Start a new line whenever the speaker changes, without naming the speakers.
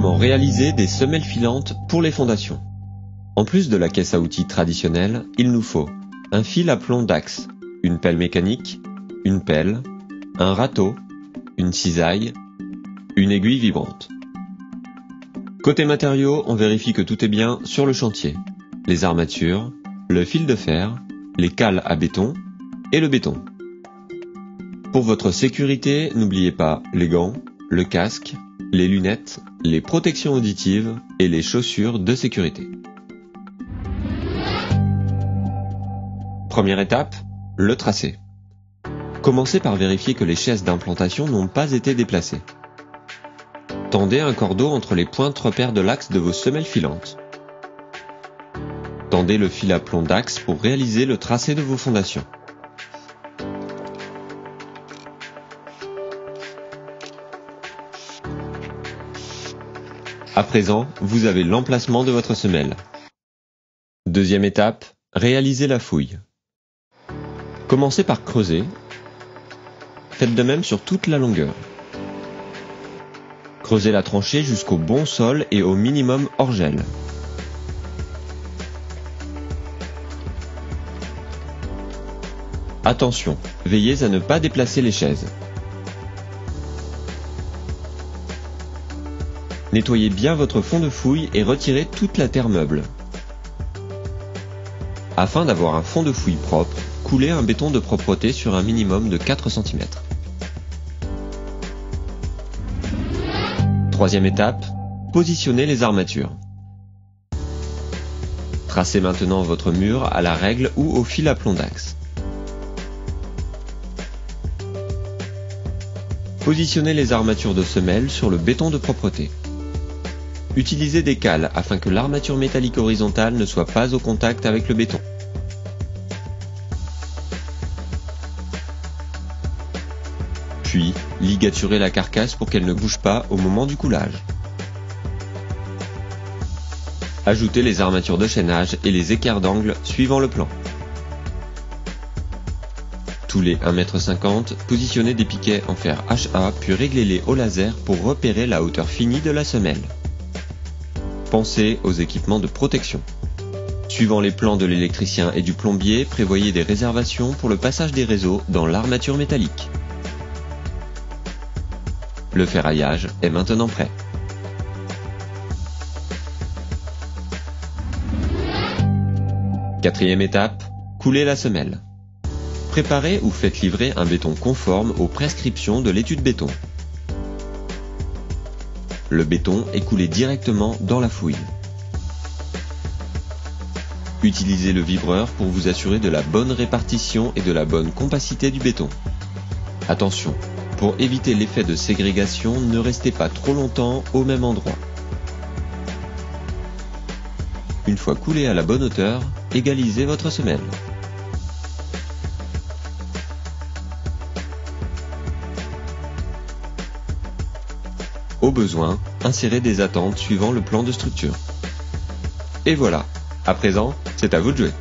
Comment réaliser des semelles filantes pour les fondations? En plus de la caisse à outils traditionnelle, il nous faut un fil à plomb d'axe, une pelle mécanique, une pelle, un râteau, une cisaille, une aiguille vibrante. Côté matériaux, on vérifie que tout est bien sur le chantier. Les armatures, le fil de fer, les cales à béton et le béton. Pour votre sécurité, n'oubliez pas les gants, le casque, les lunettes, les protections auditives et les chaussures de sécurité. Première étape, le tracé. Commencez par vérifier que les chaises d'implantation n'ont pas été déplacées. Tendez un cordeau entre les pointes repères de l'axe de vos semelles filantes. Tendez le fil à plomb d'axe pour réaliser le tracé de vos fondations. À présent, vous avez l'emplacement de votre semelle. Deuxième étape, réalisez la fouille. Commencez par creuser. Faites de même sur toute la longueur. Creusez la tranchée jusqu'au bon sol et au minimum hors gel. Attention, veillez à ne pas déplacer les chaises. Nettoyez bien votre fond de fouille et retirez toute la terre meuble. Afin d'avoir un fond de fouille propre, coulez un béton de propreté sur un minimum de 4 cm. Troisième étape, positionnez les armatures. Tracez maintenant votre mur à la règle ou au fil à plomb d'axe. Positionnez les armatures de semelle sur le béton de propreté. Utilisez des cales afin que l'armature métallique horizontale ne soit pas au contact avec le béton. Puis, ligaturez la carcasse pour qu'elle ne bouge pas au moment du coulage. Ajoutez les armatures de chaînage et les écarts d'angle suivant le plan. Tous les 1,50 m, positionnez des piquets en fer HA puis réglez-les au laser pour repérer la hauteur finie de la semelle. Pensez aux équipements de protection. Suivant les plans de l'électricien et du plombier, prévoyez des réservations pour le passage des réseaux dans l'armature métallique. Le ferraillage est maintenant prêt. Quatrième étape, coulez la semelle. Préparez ou faites livrer un béton conforme aux prescriptions de l'étude béton. Le béton est coulé directement dans la fouille. Utilisez le vibreur pour vous assurer de la bonne répartition et de la bonne compacité du béton. Attention, pour éviter l'effet de ségrégation, ne restez pas trop longtemps au même endroit. Une fois coulé à la bonne hauteur, égalisez votre semelle. Au besoin, insérez des attentes suivant le plan de structure. Et voilà, à présent, c'est à vous de jouer.